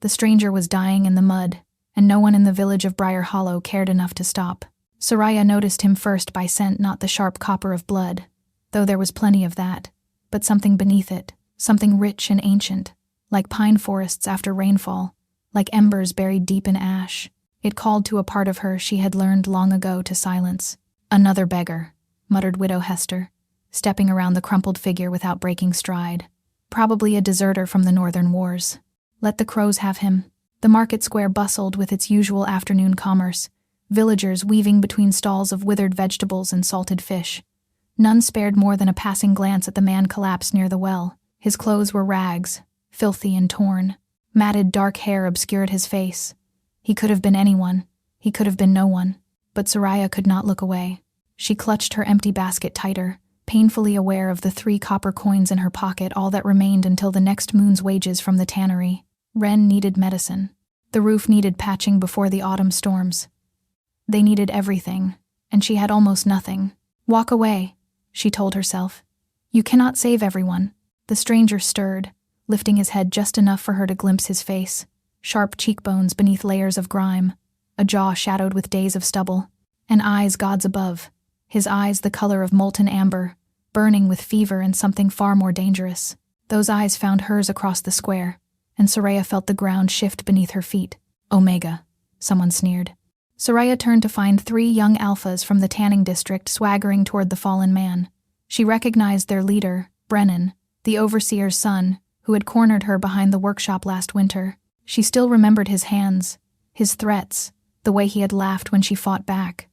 The stranger was dying in the mud, and no one in the village of Briar Hollow cared enough to stop. Soraya noticed him first by scent, not the sharp copper of blood, though there was plenty of that, but something beneath it, something rich and ancient, like pine forests after rainfall, like embers buried deep in ash. It called to a part of her she had learned long ago to silence. "Another beggar," muttered Widow Hester, stepping around the crumpled figure without breaking stride. "Probably a deserter from the northern wars. Let the crows have him." The market square bustled with its usual afternoon commerce, villagers weaving between stalls of withered vegetables and salted fish. None spared more than a passing glance at the man collapsed near the well. His clothes were rags, filthy and torn. Matted dark hair obscured his face. He could have been anyone. He could have been no one. But Soraya could not look away. She clutched her empty basket tighter, painfully aware of the 3 copper coins in her pocket, all that remained until the next moon's wages from the tannery. Wren needed medicine. The roof needed patching before the autumn storms. They needed everything, and she had almost nothing. "Walk away," she told herself. "You cannot save everyone." The stranger stirred, lifting his head just enough for her to glimpse his face. Sharp cheekbones beneath layers of grime, a jaw shadowed with days of stubble, and eyes gods above. His eyes the color of molten amber, burning with fever and something far more dangerous. Those eyes found hers across the square, and Soraya felt the ground shift beneath her feet. "Omega," someone sneered. Soraya turned to find 3 young alphas from the tanning district swaggering toward the fallen man. She recognized their leader, Brennan, the overseer's son, who had cornered her behind the workshop last winter. She still remembered his hands, his threats, the way he had laughed when she fought back.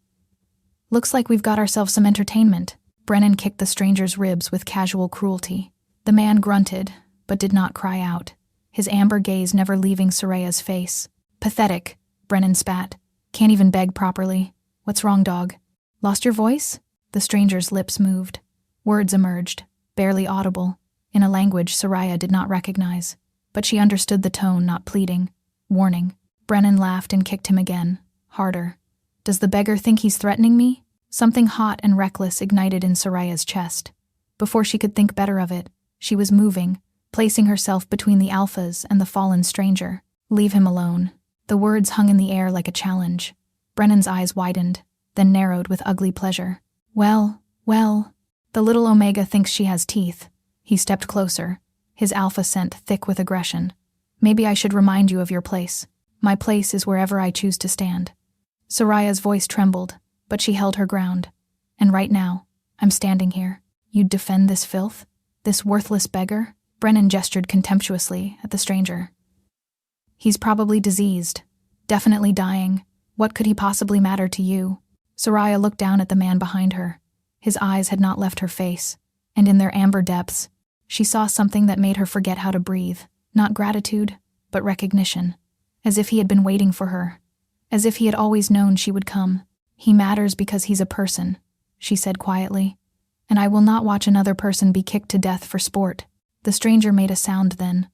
"Looks like we've got ourselves some entertainment." Brennan kicked the stranger's ribs with casual cruelty. The man grunted, but did not cry out, his amber gaze never leaving Soraya's face. "Pathetic," Brennan spat. "Can't even beg properly. What's wrong, dog? Lost your voice?" The stranger's lips moved. Words emerged, barely audible, in a language Soraya did not recognize. But she understood the tone, not pleading. Warning. Brennan laughed and kicked him again, harder. "Does the beggar think he's threatening me?" Something hot and reckless ignited in Soraya's chest. Before she could think better of it, she was moving, placing herself between the alphas and the fallen stranger. "Leave him alone." The words hung in the air like a challenge. Brennan's eyes widened, then narrowed with ugly pleasure. Well, the little Omega thinks she has teeth." He stepped closer, his alpha scent thick with aggression. "Maybe I should remind you of your place. My place is wherever I choose to stand." Soraya's voice trembled, but she held her ground. "And right now, I'm standing here. You'd defend this filth? This worthless beggar?" Brennan gestured contemptuously at the stranger. "He's probably diseased, definitely dying. What could he possibly matter to you?" Soraya looked down at the man behind her. His eyes had not left her face, and in their amber depths, she saw something that made her forget how to breathe. Not gratitude, but recognition. As if he had been waiting for her. As if he had always known she would come. "He matters because he's a person," she said quietly. "And I will not watch another person be kicked to death for sport." The stranger made a sound then,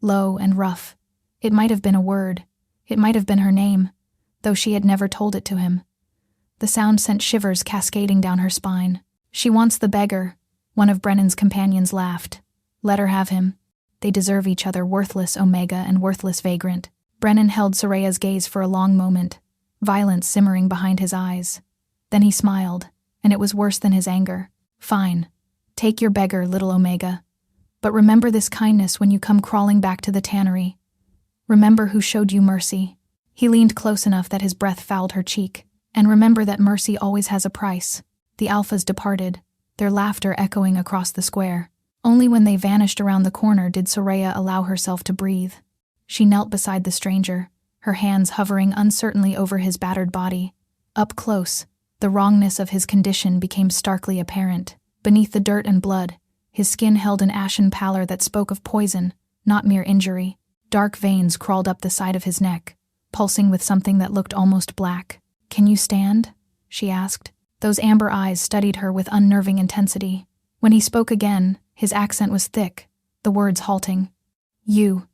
low and rough. It might have been a word. It might have been her name, though she had never told it to him. The sound sent shivers cascading down her spine. "She wants the beggar," one of Brennan's companions laughed. "Let her have him. They deserve each other, worthless Omega and worthless vagrant." Brennan held Soraya's gaze for a long moment, violence simmering behind his eyes. Then he smiled, and it was worse than his anger. "Fine. Take your beggar, little Omega. But remember this kindness when you come crawling back to the tannery. Remember who showed you mercy." He leaned close enough that his breath fouled her cheek. "And remember that mercy always has a price." The alphas departed, their laughter echoing across the square. Only when they vanished around the corner did Soraya allow herself to breathe. She knelt beside the stranger, her hands hovering uncertainly over his battered body. Up close, the wrongness of his condition became starkly apparent. Beneath the dirt and blood, his skin held an ashen pallor that spoke of poison, not mere injury. Dark veins crawled up the side of his neck, pulsing with something that looked almost black. "Can you stand?" she asked. Those amber eyes studied her with unnerving intensity. When he spoke again, his accent was thick, the words halting. "You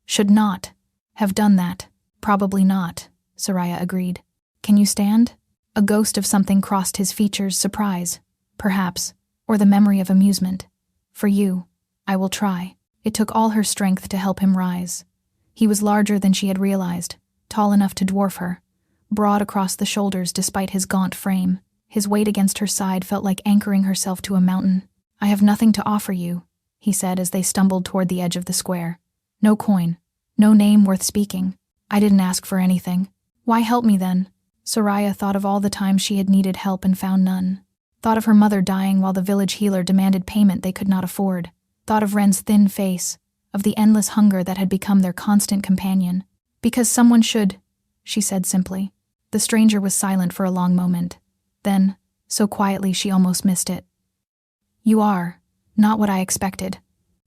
should not have done that." "Probably not," Soraya agreed. "Can you stand?" A ghost of something crossed his features, surprise, perhaps, or the memory of amusement. "For you, I will try." It took all her strength to help him rise. He was larger than she had realized, tall enough to dwarf her, broad across the shoulders despite his gaunt frame. His weight against her side felt like anchoring herself to a mountain. "I have nothing to offer you," he said as they stumbled toward the edge of the square. "No coin. No name worth speaking. I didn't ask for anything." "Why help me then?" Soraya thought of all the times she had needed help and found none. Thought of her mother dying while the village healer demanded payment they could not afford. Thought of Ren's thin face, of the endless hunger that had become their constant companion. "Because someone should," she said simply. The stranger was silent for a long moment. Then, so quietly she almost missed it. "You are not what I expected."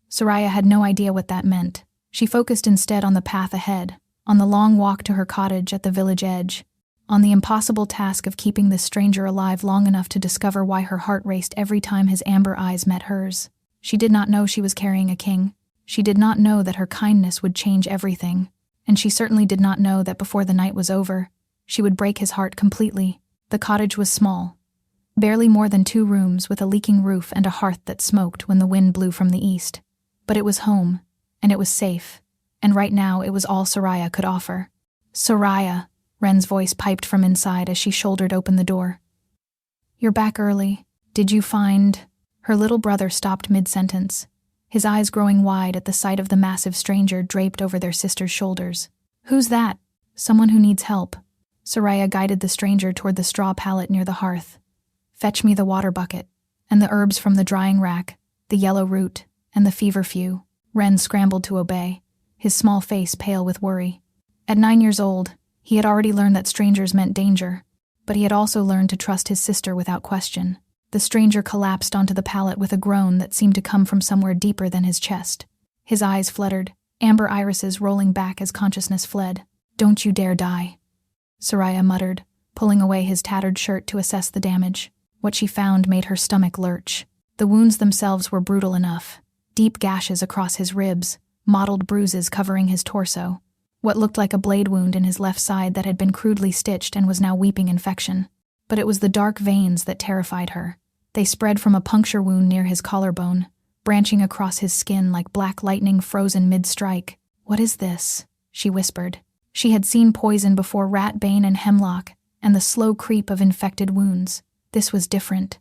Soraya had no idea what that meant. She focused instead on the path ahead, on the long walk to her cottage at the village edge, on the impossible task of keeping this stranger alive long enough to discover why her heart raced every time his amber eyes met hers. She did not know she was carrying a king. She did not know that her kindness would change everything. And she certainly did not know that before the night was over, she would break his heart completely. The cottage was small, barely more than 2 rooms with a leaking roof and a hearth that smoked when the wind blew from the east. But it was home, and it was safe, and right now it was all Soraya could offer. "Soraya," Ren's voice piped from inside as she shouldered open the door. "You're back early. Did you find—" Her little brother stopped mid-sentence, his eyes growing wide at the sight of the massive stranger draped over their sister's shoulders. "Who's that?" "Someone who needs help." Soraya guided the stranger toward the straw pallet near the hearth. "Fetch me the water bucket, and the herbs from the drying rack, the yellow root, and the feverfew." Ren scrambled to obey, his small face pale with worry. At 9 years old, he had already learned that strangers meant danger, but he had also learned to trust his sister without question. The stranger collapsed onto the pallet with a groan that seemed to come from somewhere deeper than his chest. His eyes fluttered, amber irises rolling back as consciousness fled. "Don't you dare die," Soraya muttered, pulling away his tattered shirt to assess the damage. What she found made her stomach lurch. The wounds themselves were brutal enough. Deep gashes across his ribs, mottled bruises covering his torso. What looked like a blade wound in his left side that had been crudely stitched and was now weeping infection. But it was the dark veins that terrified her. They spread from a puncture wound near his collarbone, branching across his skin like black lightning frozen mid-strike. "What is this?" she whispered. She had seen poison before rat bane and hemlock, and the slow creep of infected wounds. This was different.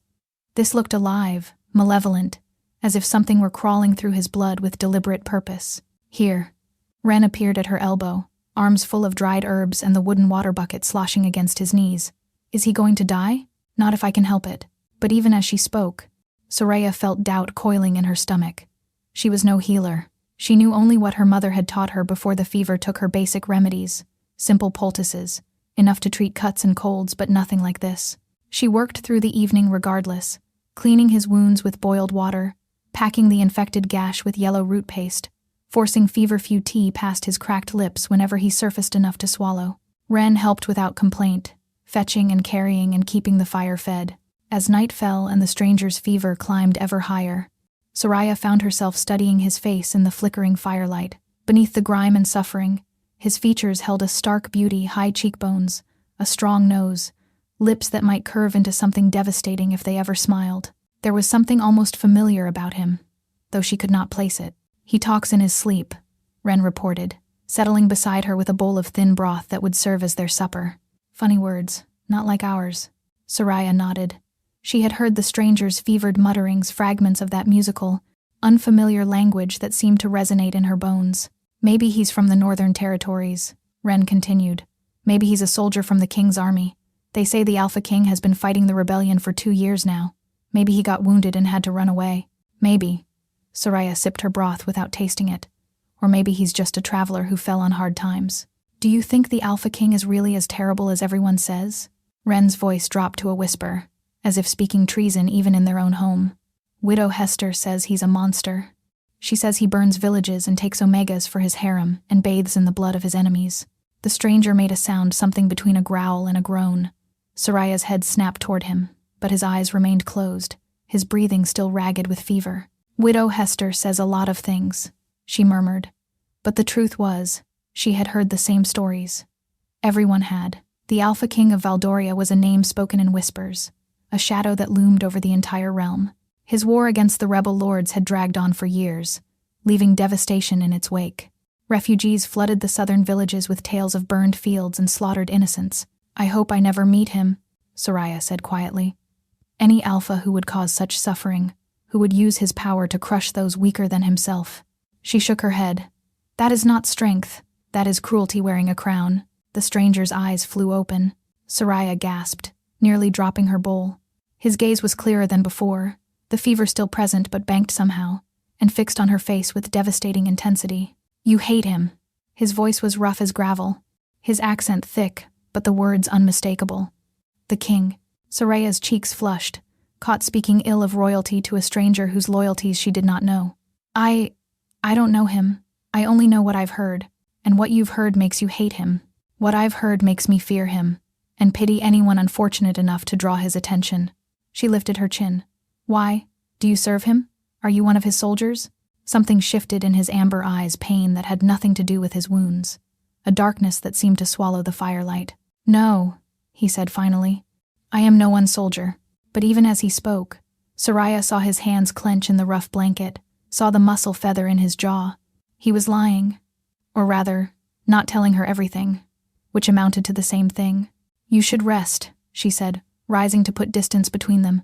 This looked alive, malevolent, as if something were crawling through his blood with deliberate purpose. "Here." Ren appeared at her elbow, arms full of dried herbs and the wooden water bucket sloshing against his knees. "Is he going to die?" "Not if I can help it." But even as she spoke, Soraya felt doubt coiling in her stomach. She was no healer. She knew only what her mother had taught her before the fever took her basic remedies, simple poultices, enough to treat cuts and colds, but nothing like this. She worked through the evening regardless, cleaning his wounds with boiled water, packing the infected gash with yellow root paste, forcing feverfew tea past his cracked lips whenever he surfaced enough to swallow. Ren helped without complaint, fetching and carrying and keeping the fire fed. As night fell and the stranger's fever climbed ever higher, Soraya found herself studying his face in the flickering firelight. Beneath the grime and suffering, his features held a stark beauty, high cheekbones, a strong nose, lips that might curve into something devastating if they ever smiled. There was something almost familiar about him, though she could not place it. "He talks in his sleep," Ren reported, settling beside her with a bowl of thin broth that would serve as their supper. "Funny words, not like ours." Soraya nodded. She had heard the stranger's fevered mutterings, fragments of that musical, unfamiliar language that seemed to resonate in her bones. "Maybe he's from the Northern Territories," Ren continued. "Maybe he's a soldier from the King's army. They say the Alpha King has been fighting the rebellion for 2 years now. Maybe he got wounded and had to run away. Maybe." Soraya sipped her broth without tasting it. "Or maybe he's just a traveler who fell on hard times." "Do you think the Alpha King is really as terrible as everyone says?" Ren's voice dropped to a whisper, as if speaking treason even in their own home. "Widow Hester says he's a monster. She says he burns villages and takes omegas for his harem and bathes in the blood of his enemies." The stranger made a sound something between a growl and a groan. Soraya's head snapped toward him, but his eyes remained closed, his breathing still ragged with fever. "Widow Hester says a lot of things," she murmured. But the truth was, she had heard the same stories. Everyone had. The Alpha King of Valdoria was a name spoken in whispers, a shadow that loomed over the entire realm. His war against the rebel lords had dragged on for years, leaving devastation in its wake. Refugees flooded the southern villages with tales of burned fields and slaughtered innocents. I hope I never meet him, Soraya said quietly. Any alpha who would cause such suffering, who would use his power to crush those weaker than himself. She shook her head. That is not strength. That is cruelty wearing a crown. The stranger's eyes flew open. Soraya gasped, nearly dropping her bowl. His gaze was clearer than before, the fever still present but banked somehow, and fixed on her face with devastating intensity. You hate him. His voice was rough as gravel, his accent thick, but the words unmistakable. The king. Soraya's cheeks flushed, caught speaking ill of royalty to a stranger whose loyalties she did not know. I don't know him. I only know what I've heard, and what you've heard makes you hate him. What I've heard makes me fear him, and pity anyone unfortunate enough to draw his attention. She lifted her chin. Why? Do you serve him? Are you one of his soldiers? Something shifted in his amber eyes, pain that had nothing to do with his wounds. A darkness that seemed to swallow the firelight. No, he said finally. I am no one's soldier. But even as he spoke, Soraya saw his hands clench in the rough blanket, saw the muscle feather in his jaw. He was lying. Or rather, not telling her everything, which amounted to the same thing. You should rest, she said, rising to put distance between them.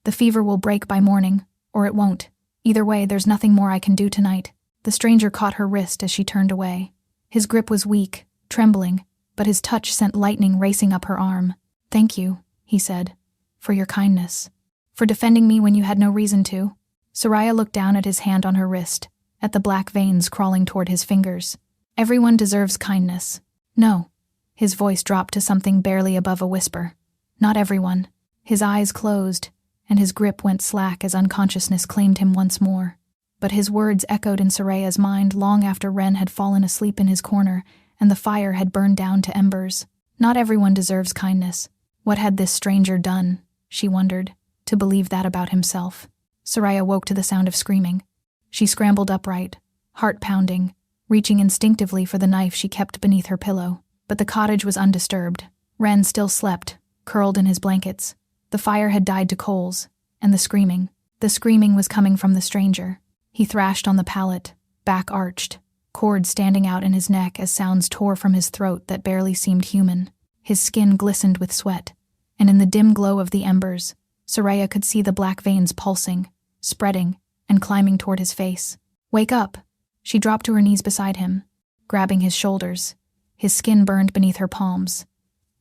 The fever will break by morning, or it won't. Either way, there's nothing more I can do tonight. The stranger caught her wrist as she turned away. His grip was weak, trembling, but his touch sent lightning racing up her arm. Thank you, he said, for your kindness. For defending me when you had no reason to. Soraya looked down at his hand on her wrist, at the black veins crawling toward his fingers. Everyone deserves kindness. No. His voice dropped to something barely above a whisper. Not everyone. His eyes closed, and his grip went slack as unconsciousness claimed him once more. But his words echoed in Soraya's mind long after Ren had fallen asleep in his corner and the fire had burned down to embers. Not everyone deserves kindness. What had this stranger done, she wondered, to believe that about himself? Soraya woke to the sound of screaming. She scrambled upright, heart pounding, reaching instinctively for the knife she kept beneath her pillow. But the cottage was undisturbed. Ren still slept, curled in his blankets. The fire had died to coals, and the screaming was coming from the stranger. He thrashed on the pallet, back arched, cords standing out in his neck as sounds tore from his throat that barely seemed human. His skin glistened with sweat, and in the dim glow of the embers, Soraya could see the black veins pulsing, spreading, and climbing toward his face. Wake up! She dropped to her knees beside him, grabbing his shoulders. His skin burned beneath her palms.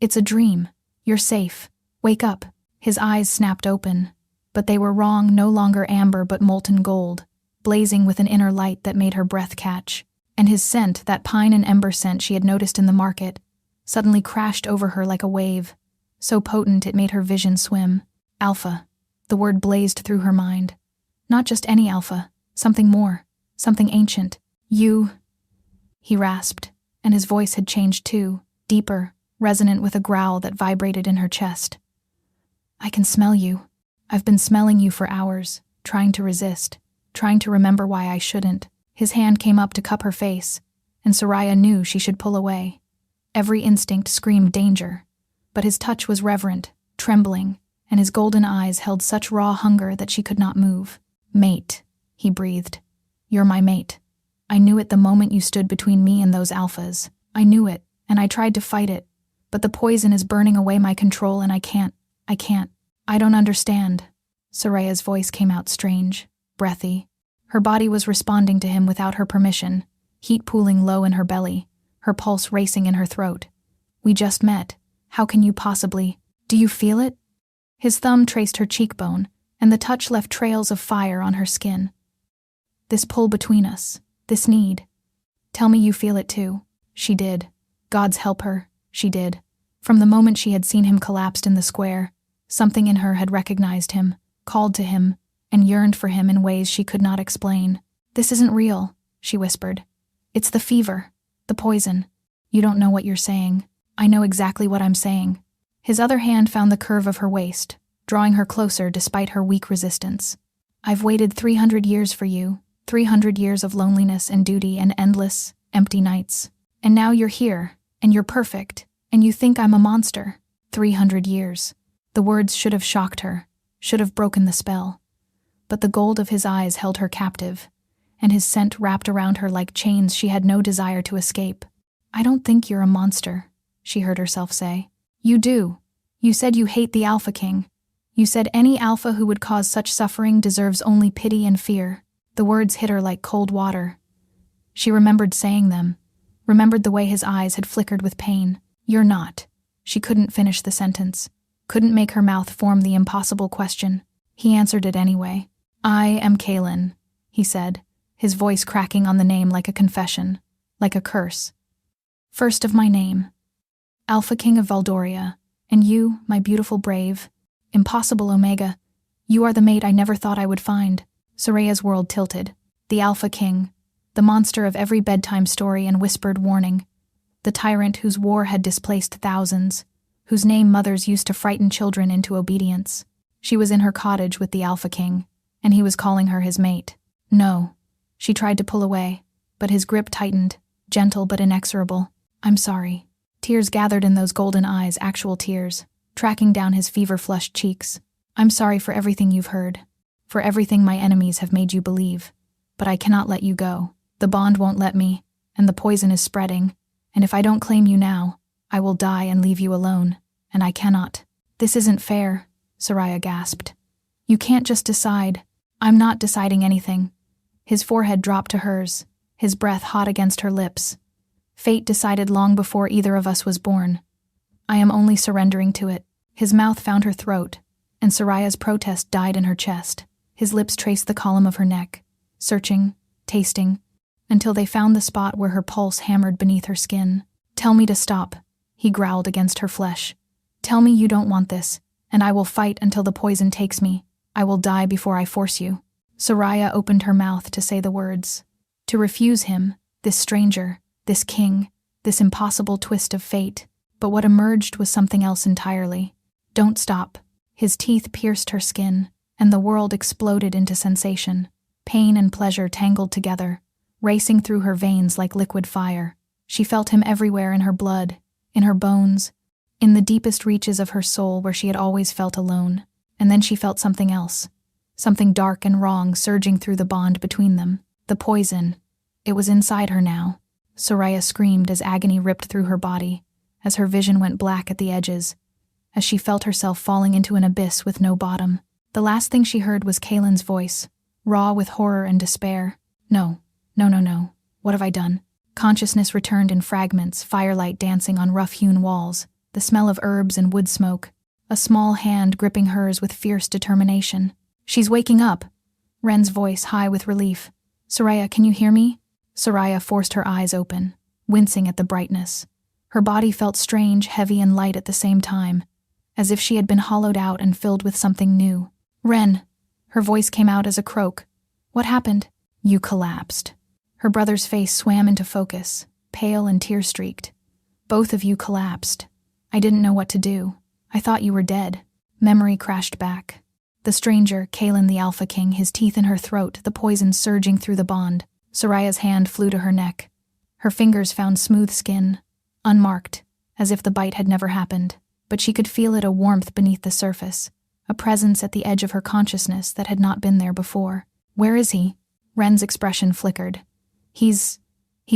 It's a dream. You're safe. Wake up. His eyes snapped open, but they were wrong, no longer amber but molten gold, blazing with an inner light that made her breath catch. And his scent, that pine and ember scent she had noticed in the market, suddenly crashed over her like a wave, so potent it made her vision swim. Alpha. The word blazed through her mind. Not just any alpha, something more, something ancient. You, he rasped, and his voice had changed too, deeper, resonant with a growl that vibrated in her chest. I can smell you. I've been smelling you for hours, trying to resist, trying to remember why I shouldn't. His hand came up to cup her face, and Soraya knew she should pull away. Every instinct screamed danger, but his touch was reverent, trembling, and his golden eyes held such raw hunger that she could not move. Mate, he breathed. You're my mate. I knew it the moment you stood between me and those alphas. I knew it, and I tried to fight it, but the poison is burning away my control and I can't. I don't understand. Soraya's voice came out strange, breathy. Her body was responding to him without her permission, heat pooling low in her belly, her pulse racing in her throat. We just met. How can you possibly? Do you feel it? His thumb traced her cheekbone, and the touch left trails of fire on her skin. This pull between us, this need. Tell me you feel it too. She did. Gods help her, she did. From the moment she had seen him collapsed in the square, something in her had recognized him, called to him, and yearned for him in ways she could not explain. This isn't real, she whispered. It's the fever, the poison. You don't know what you're saying. I know exactly what I'm saying. His other hand found the curve of her waist, drawing her closer despite her weak resistance. I've waited 300 years for you, 300 years of loneliness and duty and endless, empty nights. And now you're here, and you're perfect, and you think I'm a monster. 300 years. The words should have shocked her, should have broken the spell. But the gold of his eyes held her captive, and his scent wrapped around her like chains she had no desire to escape. "I don't think you're a monster," she heard herself say. "You do. You said you hate the Alpha King. You said any alpha who would cause such suffering deserves only pity and fear." The words hit her like cold water. She remembered saying them, remembered the way his eyes had flickered with pain. "You're not." She couldn't finish the sentence, couldn't make her mouth form the impossible question. He answered it anyway. "I am Kaelin," he said, his voice cracking on the name like a confession, like a curse. "First of my name, Alpha King of Valdoria, and you, my beautiful brave, impossible Omega, you are the mate I never thought I would find." Soraya's world tilted. The Alpha King, the monster of every bedtime story and whispered warning, the tyrant whose war had displaced thousands, whose name mothers used to frighten children into obedience. She was in her cottage with the Alpha King, and he was calling her his mate. No. She tried to pull away, but his grip tightened, gentle but inexorable. "I'm sorry." Tears gathered in those golden eyes, actual tears, tracking down his fever-flushed cheeks. "I'm sorry for everything you've heard, for everything my enemies have made you believe, but I cannot let you go. The bond won't let me, and the poison is spreading, and if I don't claim you now, I will die and leave you alone, and I cannot." "This isn't fair," Soraya gasped. "You can't just decide." "I'm not deciding anything." His forehead dropped to hers, his breath hot against her lips. "Fate decided long before either of us was born. I am only surrendering to it." His mouth found her throat, and Soraya's protest died in her chest. His lips traced the column of her neck, searching, tasting, until they found the spot where her pulse hammered beneath her skin. "Tell me to stop," he growled against her flesh. "Tell me you don't want this, and I will fight until the poison takes me. I will die before I force you." Soraya opened her mouth to say the words. To refuse him, this stranger, this king, this impossible twist of fate. But what emerged was something else entirely. "Don't stop." His teeth pierced her skin, and the world exploded into sensation. Pain and pleasure tangled together, racing through her veins like liquid fire. She felt him everywhere in her blood, in her bones, in the deepest reaches of her soul where she had always felt alone. And then she felt something else, something dark and wrong surging through the bond between them. The poison. It was inside her now. Soraya screamed as agony ripped through her body, as her vision went black at the edges, as she felt herself falling into an abyss with no bottom. The last thing she heard was Kaelin's voice, raw with horror and despair. No. What have I done?" Consciousness returned in fragments, firelight dancing on rough-hewn walls, the smell of herbs and wood smoke, a small hand gripping hers with fierce determination. "She's waking up!" Ren's voice high with relief. "Soraya, can you hear me?" Soraya forced her eyes open, wincing at the brightness. Her body felt strange, heavy, and light at the same time, as if she had been hollowed out and filled with something new. "Ren!" Her voice came out as a croak. "What happened?" "You collapsed." Her brother's face swam into focus, pale and tear-streaked. "Both of you collapsed. I didn't know what to do. I thought you were dead." Memory crashed back. The stranger, Kaelin the Alpha King, his teeth in her throat, the poison surging through the bond. Soraya's hand flew to her neck. Her fingers found smooth skin, unmarked, as if the bite had never happened. But she could feel it, a warmth beneath the surface, a presence at the edge of her consciousness that had not been there before. "Where is he?" Ren's expression flickered. He's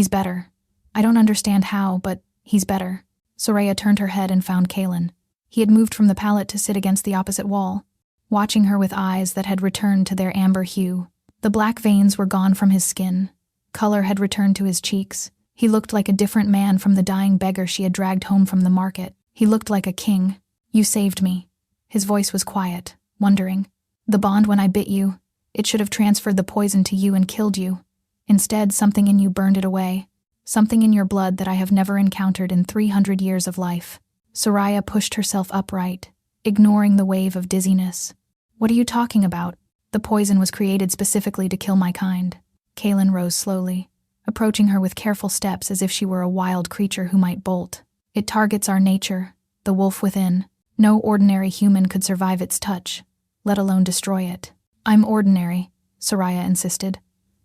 better. I don't understand how, but he's better." Soraya turned her head and found Kaelin. He had moved from the pallet to sit against the opposite wall, watching her with eyes that had returned to their amber hue. The black veins were gone from his skin. Color had returned to his cheeks. He looked like a different man from the dying beggar she had dragged home from the market. He looked like a king. "You saved me." His voice was quiet, wondering. "The bond when I bit you, it should have transferred the poison to you and killed you. Instead, something in you burned it away. Something in your blood that I have never encountered in 300 years of life." Soraya pushed herself upright, ignoring the wave of dizziness. "What are you talking about?" "The poison was created specifically to kill my kind." Kaelin rose slowly, approaching her with careful steps as if she were a wild creature who might bolt. "It targets our nature, the wolf within. No ordinary human could survive its touch, let alone destroy it." "I'm ordinary," Soraya insisted.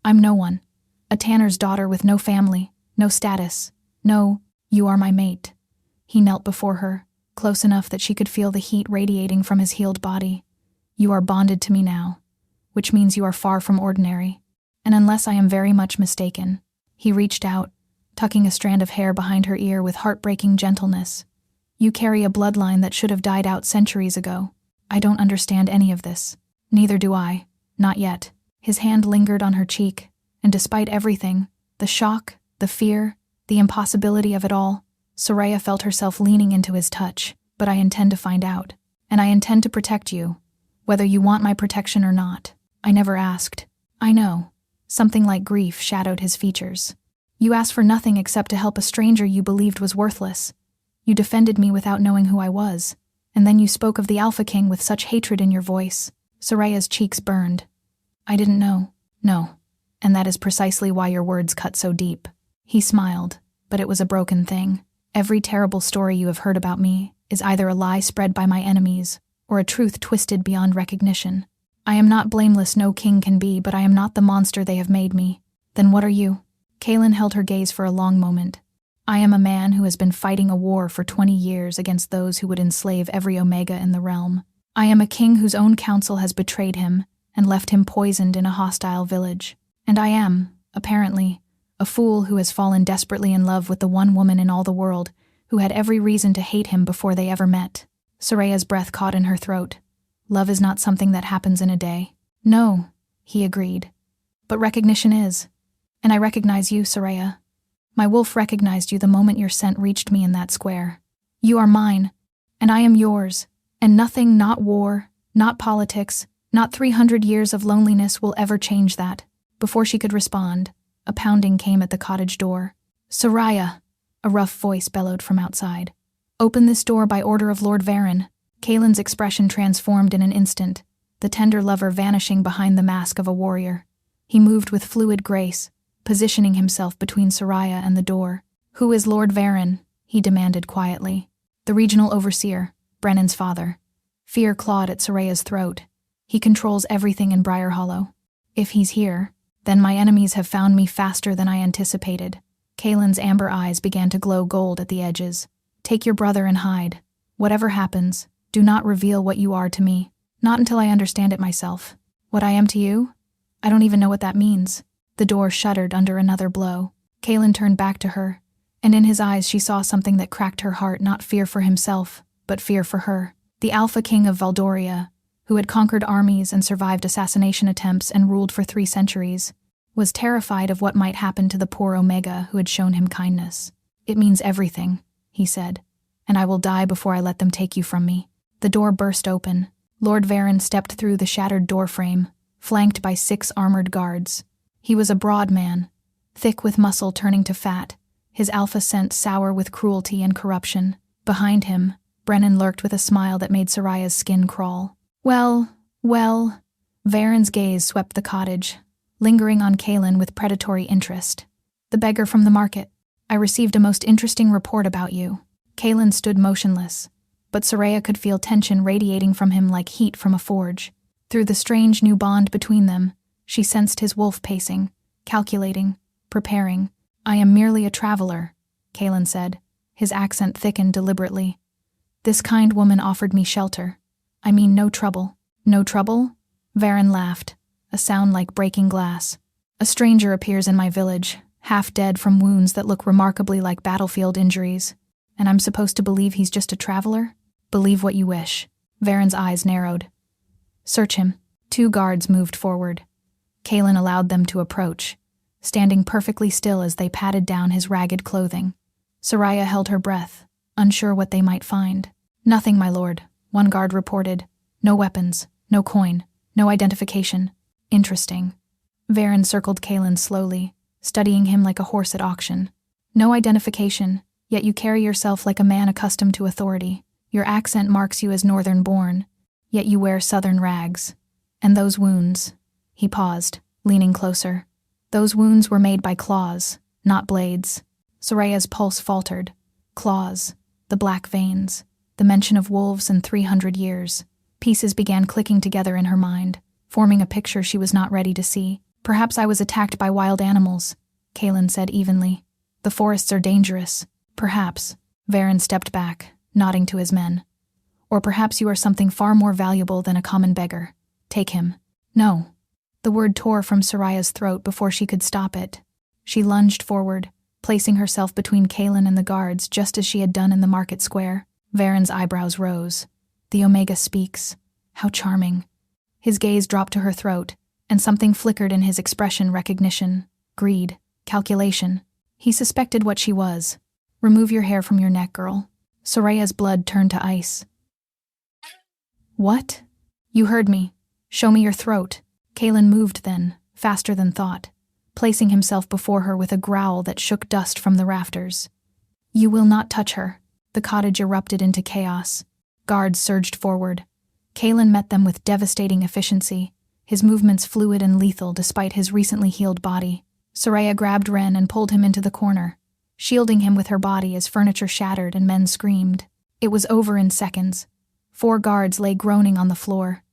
"I'm no one. A tanner's daughter with no family, no status, no, you are my mate." He knelt before her, close enough that she could feel the heat radiating from his healed body. "You are bonded to me now, which means you are far from ordinary." And unless I am very much mistaken, he reached out, tucking a strand of hair behind her ear with heartbreaking gentleness. You carry a bloodline that should have died out centuries ago. I don't understand any of this. Neither do I. Not yet. His hand lingered on her cheek, and despite everything, the shock, the fear, the impossibility of it all, Soraya felt herself leaning into his touch. But I intend to find out. And I intend to protect you, whether you want my protection or not. I never asked. I know. Something like grief shadowed his features. You asked for nothing except to help a stranger you believed was worthless. You defended me without knowing who I was, and then you spoke of the Alpha King with such hatred in your voice. Soraya's cheeks burned. I didn't know. No. And that is precisely why your words cut so deep. He smiled, but it was a broken thing. Every terrible story you have heard about me is either a lie spread by my enemies or a truth twisted beyond recognition. I am not blameless no king can be, but I am not the monster they have made me. Then what are you? Kaelin held her gaze for a long moment. I am a man who has been fighting a war for 20 years against those who would enslave every Omega in the realm. I am a king whose own council has betrayed him and left him poisoned in a hostile village. And I am, apparently, a fool who has fallen desperately in love with the one woman in all the world who had every reason to hate him before they ever met. Soraya's breath caught in her throat. Love is not something that happens in a day. No, he agreed. But recognition is. And I recognize you, Soraya. My wolf recognized you the moment your scent reached me in that square. You are mine, and I am yours, and nothing, not war, not politics, not 300 years of loneliness will ever change that. Before she could respond, a pounding came at the cottage door. Soraya, a rough voice bellowed from outside. Open this door by order of Lord Varen. Kaelin's expression transformed in an instant, the tender lover vanishing behind the mask of a warrior. He moved with fluid grace, positioning himself between Soraya and the door. Who is Lord Varen? He demanded quietly. The regional overseer, Brennan's father. Fear clawed at Soraya's throat. He controls everything in Briar Hollow. If he's here, then my enemies have found me faster than I anticipated. Kaelin's amber eyes began to glow gold at the edges. Take your brother and hide. Whatever happens, do not reveal what you are to me. Not until I understand it myself. What I am to you? I don't even know what that means. The door shuddered under another blow. Kaelin turned back to her, and in his eyes she saw something that cracked her heart, not fear for himself, but fear for her. The Alpha King of Valdoria, who had conquered armies and survived assassination attempts and ruled for 3 centuries, was terrified of what might happen to the poor Omega who had shown him kindness. It means everything, he said, and I will die before I let them take you from me. The door burst open. Lord Varen stepped through the shattered doorframe, flanked by 6 armored guards. He was a broad man, thick with muscle turning to fat, his alpha scent sour with cruelty and corruption. Behind him, Brennan lurked with a smile that made Soraya's skin crawl. Well. Varen's gaze swept the cottage, lingering on Kaelin with predatory interest. The beggar from the market. I received a most interesting report about you. Kaelin stood motionless, but Soraya could feel tension radiating from him like heat from a forge. Through the strange new bond between them, she sensed his wolf pacing, calculating, preparing. I am merely a traveler, Kaelin said, his accent thickened deliberately. This kind woman offered me shelter. I mean no trouble. No trouble? Varen laughed, a sound like breaking glass. A stranger appears in my village, half dead from wounds that look remarkably like battlefield injuries. And I'm supposed to believe he's just a traveler? Believe what you wish. Varen's eyes narrowed. Search him. 2 guards moved forward. Kaelin allowed them to approach, standing perfectly still as they patted down his ragged clothing. Soraya held her breath, unsure what they might find. Nothing, my lord, one guard reported. No weapons, no coin, no identification. Interesting. Varen circled Kaelin slowly, studying him like a horse at auction. No identification, yet you carry yourself like a man accustomed to authority. Your accent marks you as northern-born, yet you wear southern rags. And those wounds... He paused, leaning closer. Those wounds were made by claws, not blades. Soraya's pulse faltered. Claws, the black veins, the mention of wolves in 300 years. Pieces began clicking together in her mind, forming a picture she was not ready to see. Perhaps I was attacked by wild animals, Kaelin said evenly. The forests are dangerous. Perhaps. Varen stepped back, nodding to his men. Or perhaps you are something far more valuable than a common beggar. Take him. No. The The word tore from Soraya's throat before she could stop it. She lunged forward, placing herself between Kaelin and the guards just as she had done in the market square. Varen's eyebrows rose. The Omega speaks. How charming. His gaze dropped to her throat, and something flickered in his expression: recognition, greed, calculation. He suspected what she was. Remove your hair from your neck, girl. Soraya's blood turned to ice. What? You heard me. Show me your throat. Kaelin moved then, faster than thought, placing himself before her with a growl that shook dust from the rafters. You will not touch her. The cottage erupted into chaos. Guards surged forward. Kaelin met them with devastating efficiency, his movements fluid and lethal despite his recently healed body. Soraya grabbed Ren and pulled him into the corner, shielding him with her body as furniture shattered and men screamed. It was over in seconds. 4 guards lay groaning on the floor.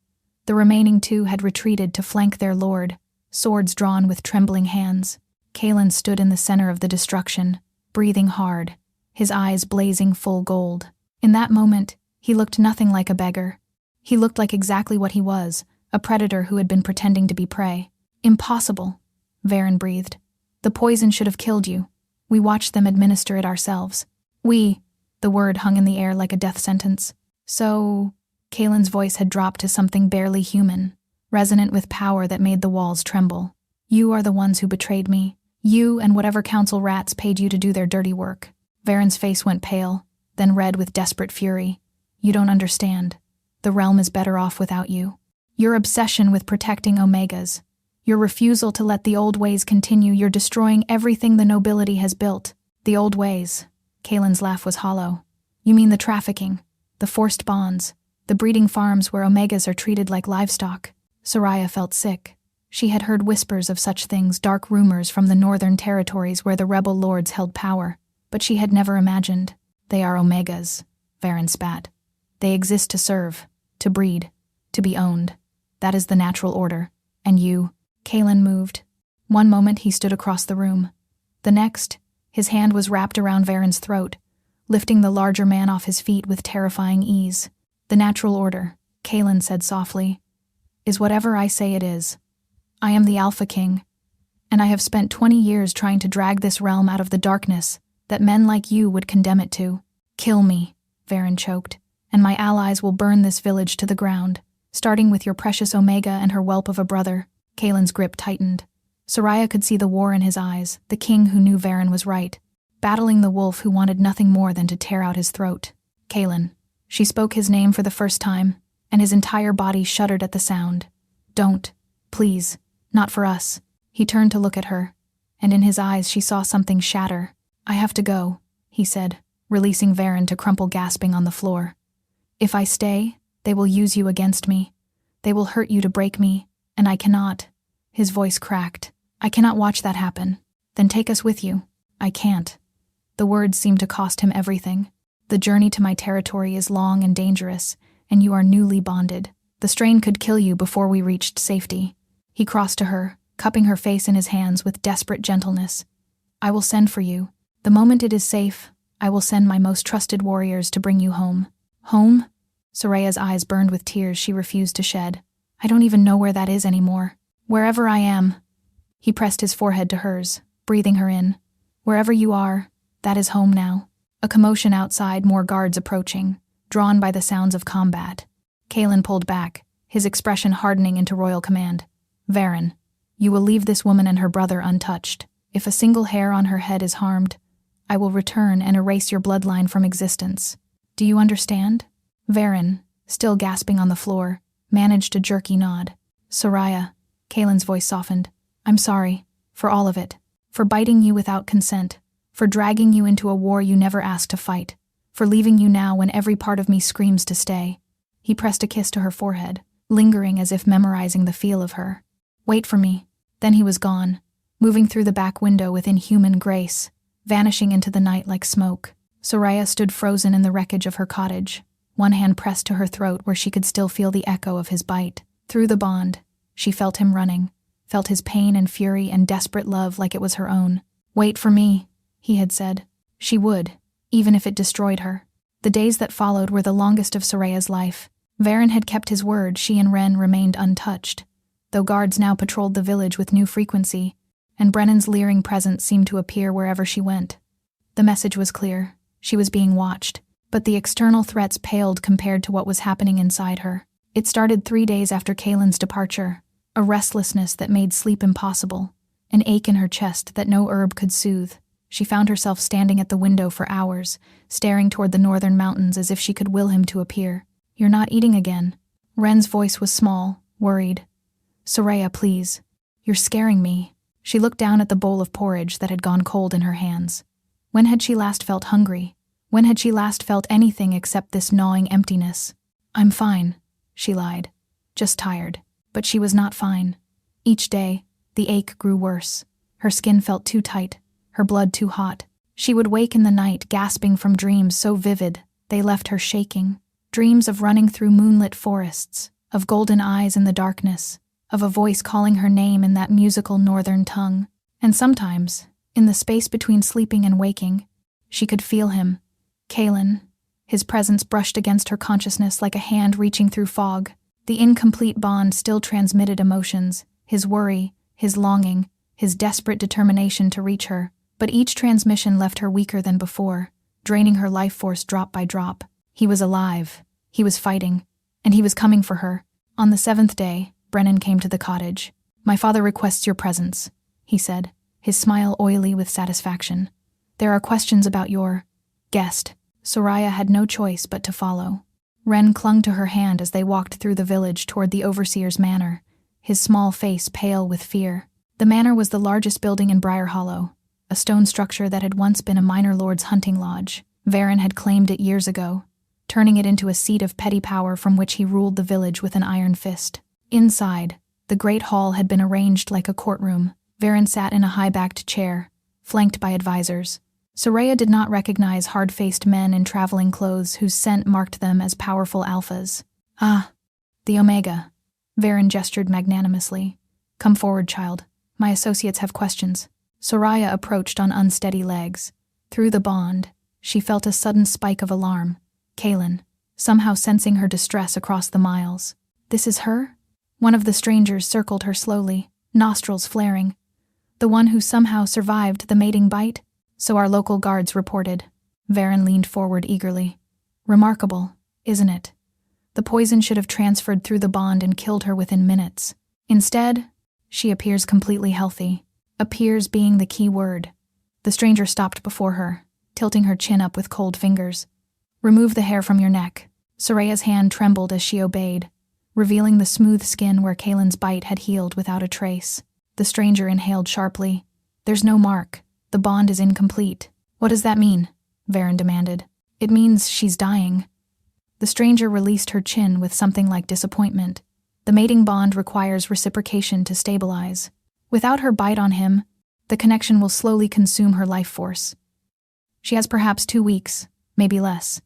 The remaining 2 had retreated to flank their lord, swords drawn with trembling hands. Kaelin stood in the center of the destruction, breathing hard, his eyes blazing full gold. In that moment, he looked nothing like a beggar. He looked like exactly what he was, a predator who had been pretending to be prey. Impossible, Varen breathed. The poison should have killed you. We watched them administer it ourselves. We, the word hung in the air like a death sentence. So, Kaelin's voice had dropped to something barely human, resonant with power that made the walls tremble. You are the ones who betrayed me. You and whatever council rats paid you to do their dirty work. Varen's face went pale, then red with desperate fury. You don't understand. The realm is better off without you. Your obsession with protecting Omegas, your refusal to let the old ways continue, you're destroying everything the nobility has built. The old ways. Kaelin's laugh was hollow. You mean the trafficking, the forced bonds, the breeding farms where Omegas are treated like livestock. Soraya felt sick. She had heard whispers of such things, dark rumors from the northern territories where the rebel lords held power, but she had never imagined. They are Omegas, Varen spat. They exist to serve, to breed, to be owned. That is the natural order. And you? Kaelin moved. One moment he stood across the room. The next, his hand was wrapped around Varen's throat, lifting the larger man off his feet with terrifying ease. The natural order, Kaelin said softly, is whatever I say it is. I am the Alpha King, and I have spent 20 years trying to drag this realm out of the darkness that men like you would condemn it to. Kill me, Varen choked, and my allies will burn this village to the ground, starting with your precious Omega and her whelp of a brother. Kaelin's grip tightened. Soraya could see the war in his eyes, the king who knew Varen was right, battling the wolf who wanted nothing more than to tear out his throat. Kaelin. She spoke his name for the first time, and his entire body shuddered at the sound. Don't. Please. Not for us. He turned to look at her, and in his eyes she saw something shatter. I have to go, he said, releasing Varen to crumple gasping on the floor. If I stay, they will use you against me. They will hurt you to break me, and I cannot. His voice cracked. I cannot watch that happen. Then take us with you. I can't. The words seemed to cost him everything. The journey to my territory is long and dangerous, and you are newly bonded. The strain could kill you before we reached safety. He crossed to her, cupping her face in his hands with desperate gentleness. I will send for you. The moment it is safe, I will send my most trusted warriors to bring you home. Home? Soraya's eyes burned with tears she refused to shed. I don't even know where that is anymore. Wherever I am. He pressed his forehead to hers, breathing her in. Wherever you are, that is home now. A commotion outside, more guards approaching, drawn by the sounds of combat. Kaelin pulled back, his expression hardening into royal command. Varen, you will leave this woman and her brother untouched. If a single hair on her head is harmed, I will return and erase your bloodline from existence. Do you understand? Varen, still gasping on the floor, managed a jerky nod. Soraya, Kaelin's voice softened. I'm sorry, for all of it. For biting you without consent. For dragging you into a war you never asked to fight. For leaving you now when every part of me screams to stay. He pressed a kiss to her forehead, lingering as if memorizing the feel of her. Wait for me. Then he was gone, moving through the back window with inhuman grace, vanishing into the night like smoke. Soraya stood frozen in the wreckage of her cottage, one hand pressed to her throat where she could still feel the echo of his bite. Through the bond, she felt him running, felt his pain and fury and desperate love like it was her own. Wait for me, he had said. She would, even if it destroyed her. The days that followed were the longest of Soraya's life. Varen had kept his word, she and Ren remained untouched. though guards now patrolled the village with new frequency, and Brennan's leering presence seemed to appear wherever she went. The message was clear. She was being watched, but the external threats paled compared to what was happening inside her. It started 3 days after Kaylin's departure, a restlessness that made sleep impossible, an ache in her chest that no herb could soothe. She found herself standing at the window for hours, staring toward the northern mountains as if she could will him to appear. "You're not eating again." Ren's voice was small, worried. "Soraya, please. You're scaring me." She looked down at the bowl of porridge that had gone cold in her hands. When had she last felt hungry? When had she last felt anything except this gnawing emptiness? "I'm fine," she lied. "Just tired." But she was not fine. Each day, the ache grew worse. Her skin felt too tight, her blood too hot. She would wake in the night gasping from dreams so vivid they left her shaking. Dreams of running through moonlit forests, of golden eyes in the darkness, of a voice calling her name in that musical northern tongue. And sometimes, in the space between sleeping and waking, she could feel him. Kaylin. His presence brushed against her consciousness like a hand reaching through fog. The incomplete bond still transmitted emotions, his worry, his longing, his desperate determination to reach her. But each transmission left her weaker than before, draining her life force drop by drop. He was alive. He was fighting. And he was coming for her. On the 7th day, Brennan came to the cottage. "My father requests your presence," he said, his smile oily with satisfaction. "There are questions about your guest." Soraya had no choice but to follow. Ren clung to her hand as they walked through the village toward the overseer's manor, his small face pale with fear. The manor was the largest building in Briar Hollow, a stone structure that had once been a minor lord's hunting lodge. Varen had claimed it years ago, turning it into a seat of petty power from which he ruled the village with an iron fist. Inside, the great hall had been arranged like a courtroom. Varen sat in a high-backed chair, flanked by advisors. Soraya did not recognize hard-faced men in traveling clothes whose scent marked them as powerful alphas. "Ah, the Omega." Varen gestured magnanimously. "Come forward, child. My associates have questions." Soraya approached on unsteady legs. Through the bond, she felt a sudden spike of alarm. Kaylin, somehow sensing her distress across the miles. "This is her?" One of the strangers circled her slowly, nostrils flaring. "The one who somehow survived the mating bite?" "So our local guards reported." Varen leaned forward eagerly. "Remarkable, isn't it? The poison should have transferred through the bond and killed her within minutes. Instead, she appears completely healthy." Appears being the key word. The stranger stopped before her, tilting her chin up with cold fingers. "Remove the hair from your neck." Soraya's hand trembled as she obeyed, revealing the smooth skin where Kaylin's bite had healed without a trace. The stranger inhaled sharply. "There's no mark. The bond is incomplete." "What does that mean?" Varen demanded. "It means she's dying." The stranger released her chin with something like disappointment. "The mating bond requires reciprocation to stabilize. Without her bite on him, the connection will slowly consume her life force. She has perhaps 2 weeks, maybe less.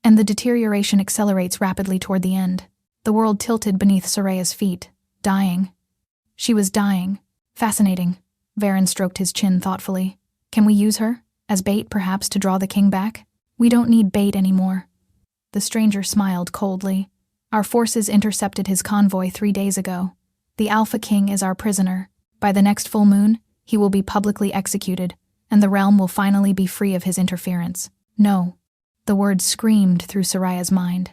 And the deterioration accelerates rapidly toward the end." The world tilted beneath Soraya's feet. Dying. She was dying. "Fascinating." Varen stroked his chin thoughtfully. "Can we use her? As bait, perhaps, to draw the king back?" "We don't need bait anymore." The stranger smiled coldly. "Our forces intercepted his convoy 3 days ago. The Alpha King is our prisoner. By the next full moon, he will be publicly executed, and the realm will finally be free of his interference." "No." The words screamed through Soraya's mind.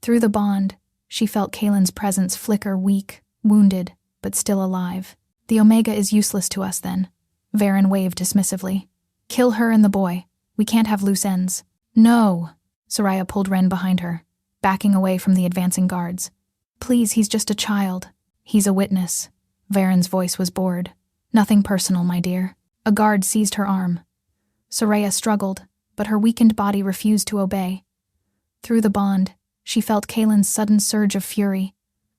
Through the bond, she felt Kaylin's presence flicker weak, wounded, but still alive. "The Omega is useless to us, then." Varen waved dismissively. "Kill her and the boy. We can't have loose ends." "No!" Soraya pulled Ren behind her, backing away from the advancing guards. "Please, he's just a child." "He's a witness." Varen's voice was bored. "Nothing personal, my dear." A guard seized her arm. Soraya struggled, but her weakened body refused to obey. Through the bond, she felt Kaylin's sudden surge of fury,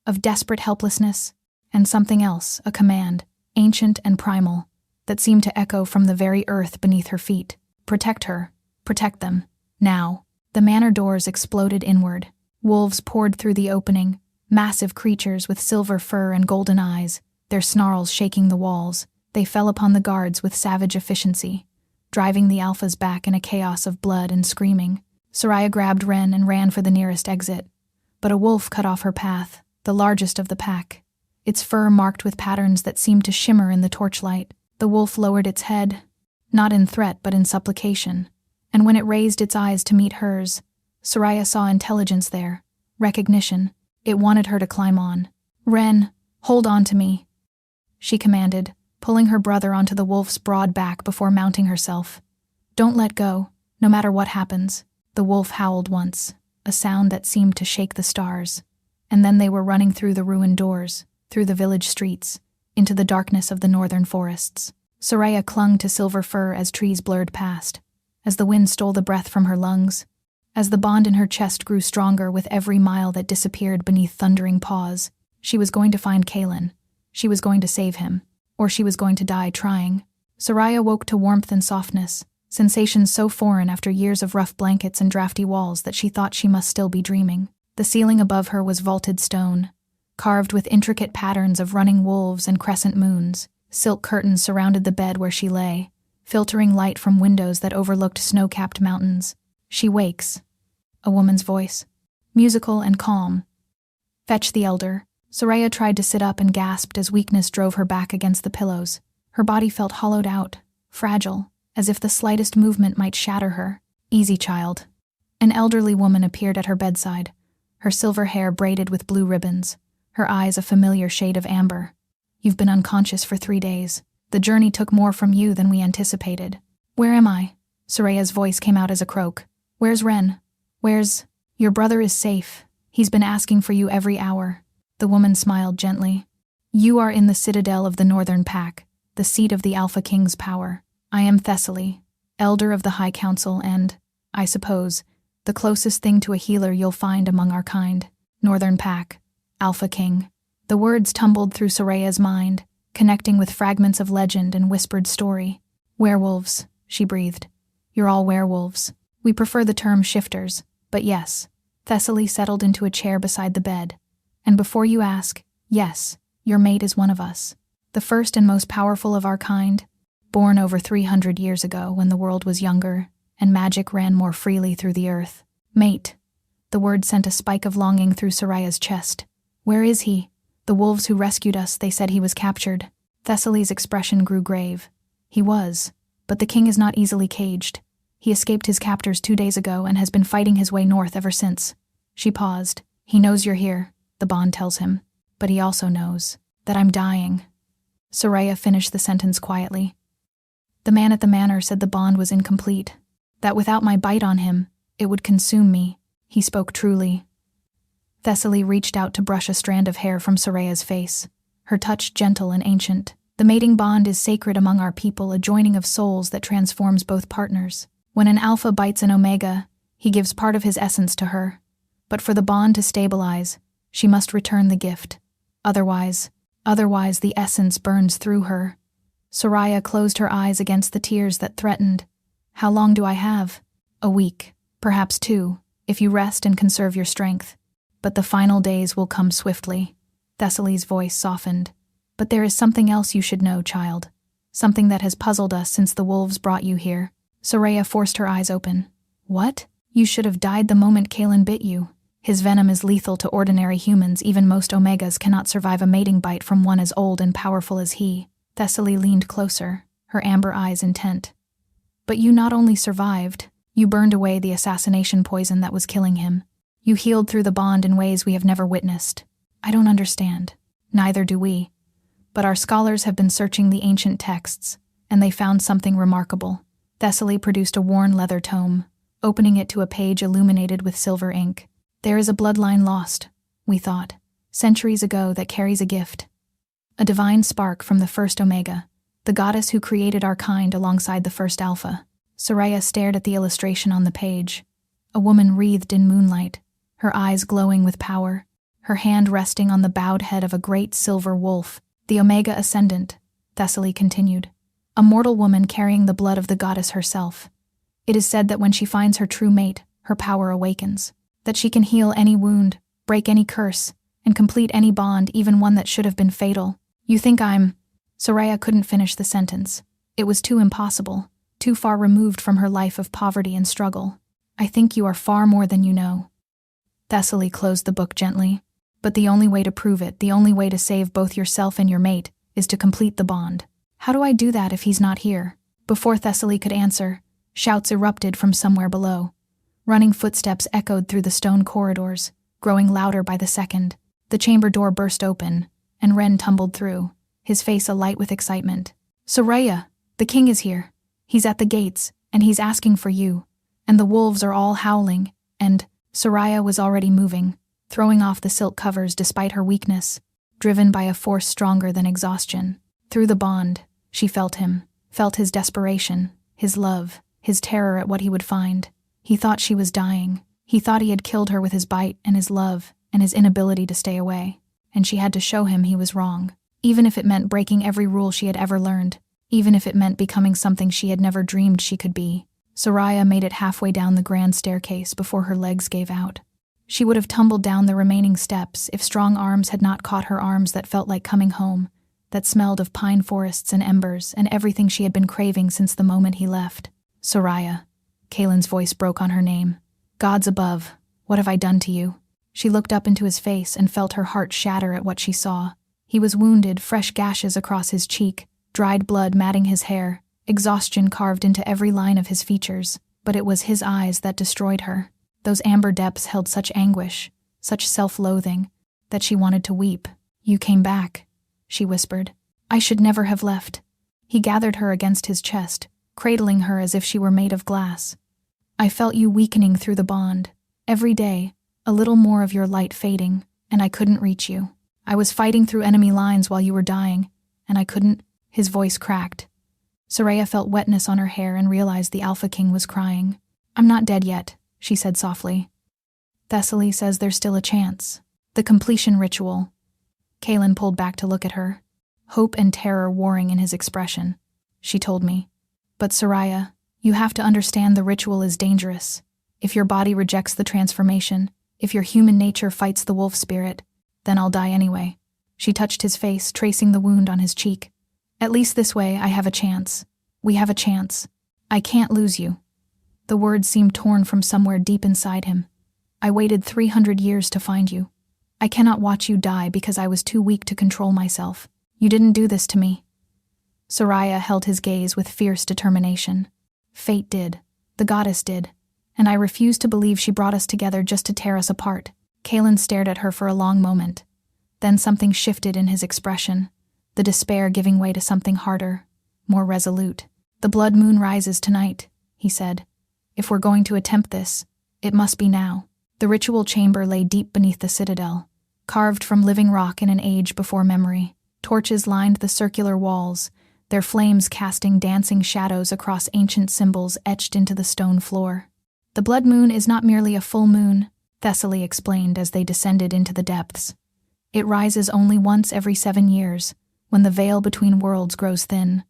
of desperate helplessness, and something else, a command, ancient and primal, that seemed to echo from the very earth beneath her feet. "Protect her. Protect them. Now." The manor doors exploded inward. Wolves poured through the opening, massive creatures with silver fur and golden eyes, their snarls shaking the walls. They fell upon the guards with savage efficiency, driving the alphas back in a chaos of blood and screaming. Soraya grabbed Ren and ran for the nearest exit, but a wolf cut off her path, the largest of the pack. its fur marked with patterns that seemed to shimmer in the torchlight. The wolf lowered its head, not in threat but in supplication, and when it raised its eyes to meet hers, Soraya saw intelligence there, recognition. It wanted her to climb on. "Ren, hold on to me," she commanded, pulling her brother onto the wolf's broad back before mounting herself. "Don't let go, no matter what happens." The wolf howled once, a sound that seemed to shake the stars, and then they were running through the ruined doors, through the village streets, into the darkness of the northern forests. Soraya clung to Silver Fur as trees blurred past, as the wind stole the breath from her lungs, as the bond in her chest grew stronger with every mile that disappeared beneath thundering paws. She was going to find Kalen. She was going to save him, or she was going to die trying. Soraya woke to warmth and softness, sensations so foreign after years of rough blankets and drafty walls that she thought she must still be dreaming. The ceiling above her was vaulted stone, carved with intricate patterns of running wolves and crescent moons. Silk curtains surrounded the bed where she lay, filtering light from windows that overlooked snow-capped mountains. "She wakes," a woman's voice, musical and calm. "Fetch the elder." Soraya tried to sit up and gasped as weakness drove her back against the pillows. Her body felt hollowed out, fragile, as if the slightest movement might shatter her. "Easy, child." An elderly woman appeared at her bedside, her silver hair braided with blue ribbons, her eyes a familiar shade of amber. "You've been unconscious for 3 days. The journey took more from you than we anticipated." "Where am I?" Soraya's voice came out as a croak. "Where's Ren? Where's—" "Your brother is safe. He's been asking for you every hour." The woman smiled gently. "You are in the citadel of the Northern Pack, the seat of the Alpha King's power. I am Thessaly, elder of the High Council and, I suppose, the closest thing to a healer you'll find among our kind. Northern Pack, Alpha King." The words tumbled through Soraya's mind, connecting with fragments of legend and whispered story. "Werewolves," she breathed. "You're all werewolves. We prefer the term shifters, but yes." Thessaly settled into a chair beside the bed. "And before you ask, yes, your mate is one of us. The first and most powerful of our kind, born over 300 years ago when the world was younger and magic ran more freely through the earth. Mate." The word sent a spike of longing through Soraya's chest. "Where is he?" "The wolves who rescued us, they said he was captured." Thessaly's expression grew grave. "He was, but the king is not easily caged. He escaped his captors 2 days ago and has been fighting his way north ever since." She paused. "He knows you're here," the bond tells him. "But he also knows that I'm dying." Soraya finished the sentence quietly. "The man at the manor said the bond was incomplete, that without my bite on him, it would consume me." He spoke truly. Thessaly reached out to brush a strand of hair from Soraya's face, her touch gentle and ancient. "The mating bond is sacred among our people, a joining of souls that transforms both partners. When an alpha bites an omega, he gives part of his essence to her. But for the bond to stabilize, she must return the gift. Otherwise the essence burns through her." Soraya closed her eyes against the tears that threatened. "How long do I have?" "A week, perhaps 2, if you rest and conserve your strength. But the final days will come swiftly." Thessaly's voice softened. "But there is something else you should know, child. Something that has puzzled us since the wolves brought you here." Soraya forced her eyes open. "What? You should have died the moment Kalen bit you. His venom is lethal to ordinary humans. Even most omegas cannot survive a mating bite from one as old and powerful as he." Thessaly leaned closer, her amber eyes intent. "But you not only survived, you burned away the assassination poison that was killing him. You healed through the bond in ways we have never witnessed. I don't understand. Neither do we. But our scholars have been searching the ancient texts, and they found something remarkable." Thessaly produced a worn leather tome, opening it to a page illuminated with silver ink. "There is a bloodline lost, we thought, centuries ago that carries a gift. A divine spark from the first Omega, the goddess who created our kind alongside the first Alpha." Soraya stared at the illustration on the page. A woman wreathed in moonlight, her eyes glowing with power, her hand resting on the bowed head of a great silver wolf. "The Omega Ascendant," Thessaly continued. "A mortal woman carrying the blood of the goddess herself. It is said that when she finds her true mate, her power awakens. That she can heal any wound, break any curse, and complete any bond, even one that should have been fatal. You think I'm—" Soraya couldn't finish the sentence. It was too impossible, too far removed from her life of poverty and struggle. "I think you are far more than you know." Thessaly closed the book gently. But the only way to prove it, the only way to save both yourself and your mate, is to complete the bond. How do I do that if he's not here? Before Thessaly could answer, shouts erupted from somewhere below. Running footsteps echoed through the stone corridors, growing louder by the second. The chamber door burst open, and Ren tumbled through, his face alight with excitement. "Soraya, the king is here. He's at the gates, and he's asking for you. And the wolves are all howling, and..." Soraya was already moving, throwing off the silk covers despite her weakness, driven by a force stronger than exhaustion. Through the bond, she felt him, felt his desperation, his love, his terror at what he would find. He thought she was dying. He thought he had killed her with his bite and his love and his inability to stay away. And she had to show him he was wrong, even if it meant breaking every rule she had ever learned, even if it meant becoming something she had never dreamed she could be. Soraya made it halfway down the grand staircase before her legs gave out. She would have tumbled down the remaining steps if strong arms had not caught her arms that felt like coming home, that smelled of pine forests and embers and everything she had been craving since the moment he left. "Soraya." Kaelin's voice broke on her name. "Gods above, what have I done to you?" She looked up into his face and felt her heart shatter at what she saw. He was wounded, fresh gashes across his cheek, dried blood matting his hair, exhaustion carved into every line of his features, but it was his eyes that destroyed her. Those amber depths held such anguish, such self-loathing, that she wanted to weep. "You came back," she whispered. "I should never have left." He gathered her against his chest, cradling her as if she were made of glass. "I felt you weakening through the bond. Every day, a little more of your light fading, and I couldn't reach you. I was fighting through enemy lines while you were dying, and I couldn't..." His voice cracked. Soraya felt wetness on her hair and realized the Alpha King was crying. "I'm not dead yet," she said softly. "Thessaly says there's still a chance. The completion ritual." Kaelin pulled back to look at her, hope and terror warring in his expression. "She told me. But Soraya, you have to understand the ritual is dangerous. If your body rejects the transformation, if your human nature fights the wolf spirit, then I'll die anyway." She touched his face, tracing the wound on his cheek. "At least this way I have a chance. We have a chance. I can't lose you." The words seemed torn from somewhere deep inside him. "I waited 300 years to find you. I cannot watch you die because I was too weak to control myself. You didn't do this to me." Soraya held his gaze with fierce determination. "Fate did. The goddess did. And I refuse to believe she brought us together just to tear us apart." Kaelin stared at her for a long moment. Then something shifted in his expression, the despair giving way to something harder, more resolute. "The blood moon rises tonight," he said. "If we're going to attempt this, it must be now." The ritual chamber lay deep beneath the citadel, carved from living rock in an age before memory. Torches lined the circular walls, their flames casting dancing shadows across ancient symbols etched into the stone floor. "The blood moon is not merely a full moon," Thessaly explained as they descended into the depths. "It rises only once every 7 years, when the veil between worlds grows thin.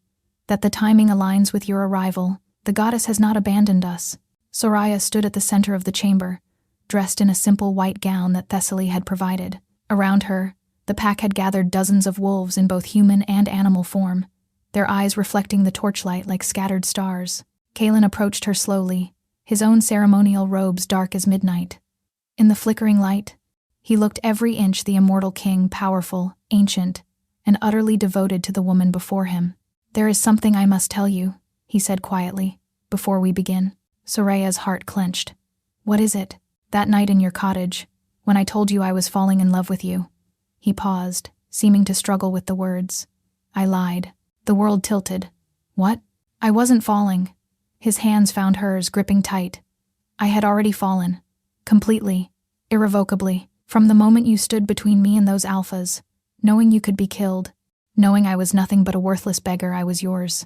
That the timing aligns with your arrival. The goddess has not abandoned us." Soraya stood at the center of the chamber, dressed in a simple white gown that Thessaly had provided. Around her, the pack had gathered dozens of wolves in both human and animal form, their eyes reflecting the torchlight like scattered stars. Kaelin approached her slowly, his own ceremonial robes dark as midnight. In the flickering light, he looked every inch the immortal king, powerful, ancient, and utterly devoted to the woman before him. "There is something I must tell you," he said quietly, "before we begin." Soraya's heart clenched. "What is it?" "That night in your cottage, when I told you I was falling in love with you." He paused, seeming to struggle with the words. "I lied." The world tilted. "What?" "I wasn't falling." His hands found hers, gripping tight. "I had already fallen. Completely. Irrevocably. From the moment you stood between me and those alphas, knowing you could be killed, knowing I was nothing but a worthless beggar, I was yours.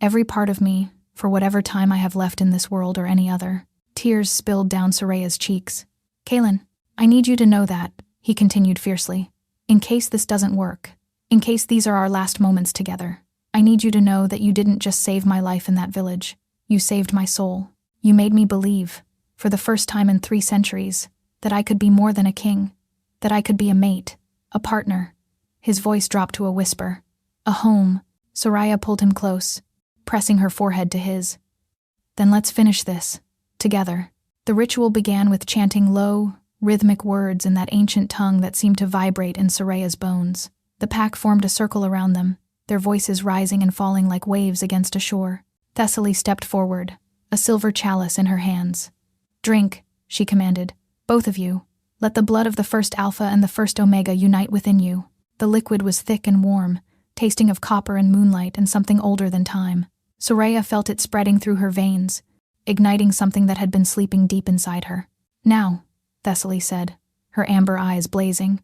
Every part of me, for whatever time I have left in this world or any other." Tears spilled down Soraya's cheeks. "Kaelin, I need you to know that," he continued fiercely. "In case this doesn't work, in case these are our last moments together, I need you to know that you didn't just save my life in that village. You saved my soul. You made me believe, for the first time in 3 centuries, that I could be more than a king, that I could be a mate, a partner." His voice dropped to a whisper. "A home." Soraya pulled him close, pressing her forehead to his. "Then let's finish this. Together." The ritual began with chanting low, rhythmic words in that ancient tongue that seemed to vibrate in Soraya's bones. The pack formed a circle around them, their voices rising and falling like waves against a shore. Thessaly stepped forward, a silver chalice in her hands. "Drink," she commanded. "Both of you. Let the blood of the first Alpha and the first Omega unite within you." The liquid was thick and warm, tasting of copper and moonlight and something older than time. Soraya felt it spreading through her veins, igniting something that had been sleeping deep inside her. "Now," Thessaly said, her amber eyes blazing.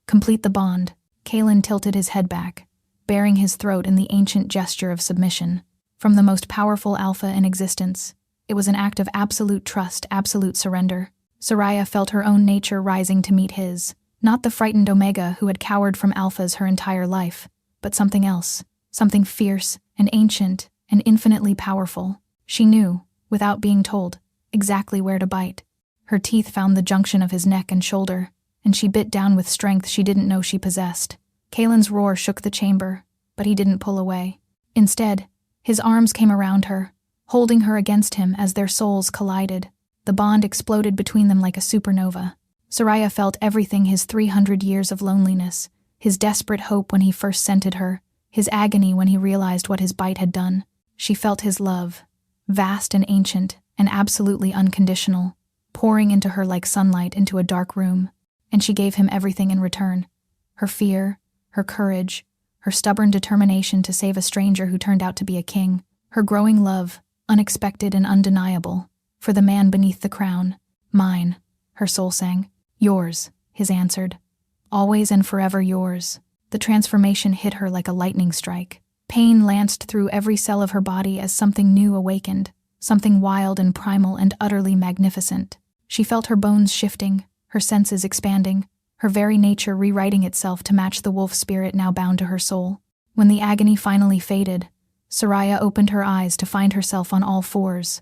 "Complete the bond." Kalen tilted his head back, baring his throat in the ancient gesture of submission. From the most powerful Alpha in existence, it was an act of absolute trust, absolute surrender. Soraya felt her own nature rising to meet his, not the frightened Omega who had cowered from Alphas her entire life, but something else, something fierce and ancient and infinitely powerful. She knew, without being told, exactly where to bite. Her teeth found the junction of his neck and shoulder, and she bit down with strength she didn't know she possessed. Kalen's roar shook the chamber, but he didn't pull away. Instead, his arms came around her, holding her against him as their souls collided. The bond exploded between them like a supernova. Soraya felt everything: his 300 years of loneliness, his desperate hope when he first scented her, his agony when he realized what his bite had done. She felt his love, vast and ancient and absolutely unconditional, pouring into her like sunlight into a dark room, and she gave him everything in return. Her fear, her courage, her stubborn determination to save a stranger who turned out to be a king, her growing love, unexpected and undeniable, for the man beneath the crown. "Mine," her soul sang. "Yours," his answered. "Always and forever yours." The transformation hit her like a lightning strike. Pain lanced through every cell of her body as something new awakened, something wild and primal and utterly magnificent. She felt her bones shifting, her senses expanding, her very nature rewriting itself to match the wolf spirit now bound to her soul. When the agony finally faded, Soraya opened her eyes to find herself on all fours,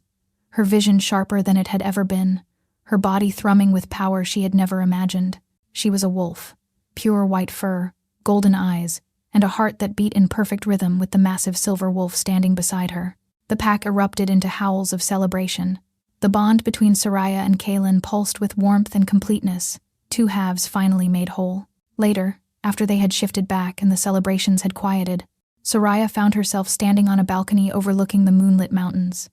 her vision sharper than it had ever been, her body thrumming with power she had never imagined. She was a wolf, pure white fur, golden eyes, and a heart that beat in perfect rhythm with the massive silver wolf standing beside her. The pack erupted into howls of celebration. The bond between Soraya and Kalen pulsed with warmth and completeness, two halves finally made whole. Later, after they had shifted back and the celebrations had quieted, Soraya found herself standing on a balcony overlooking the moonlit mountains.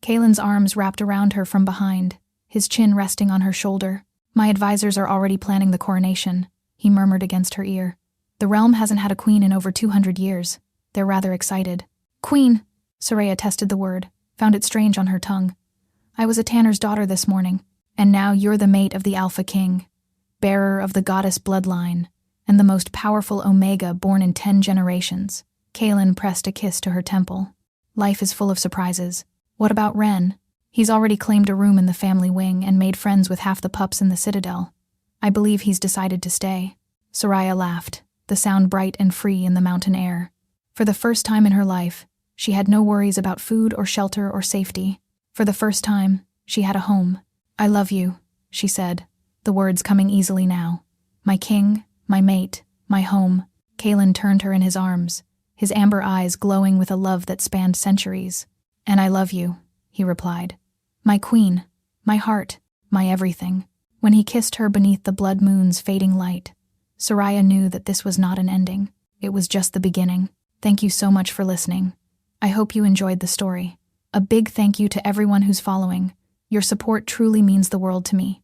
Kalen's arms wrapped around her from behind, his chin resting on her shoulder. "My advisors are already planning the coronation," he murmured against her ear. "The realm hasn't had a queen in over 200 years. They're rather excited." "Queen," Soraya tested the word, found it strange on her tongue. "I was a tanner's daughter this morning, and now you're the mate of the Alpha King, bearer of the goddess bloodline, and the most powerful Omega born in 10 generations. Kalen pressed a kiss to her temple. "Life is full of surprises. What about Ren? He's already claimed a room in the family wing and made friends with half the pups in the Citadel. I believe he's decided to stay." Soraya laughed, the sound bright and free in the mountain air. For the first time in her life, she had no worries about food or shelter or safety. For the first time, she had a home. "I love you," she said, the words coming easily now. "My king, my mate, my home." Kalen turned her in his arms, his amber eyes glowing with a love that spanned centuries. "And I love you," he replied. "My queen, my heart, my everything." When he kissed her beneath the blood moon's fading light, Soraya knew that this was not an ending. It was just the beginning. Thank you so much for listening. I hope you enjoyed the story. A big thank you to everyone who's following. Your support truly means the world to me.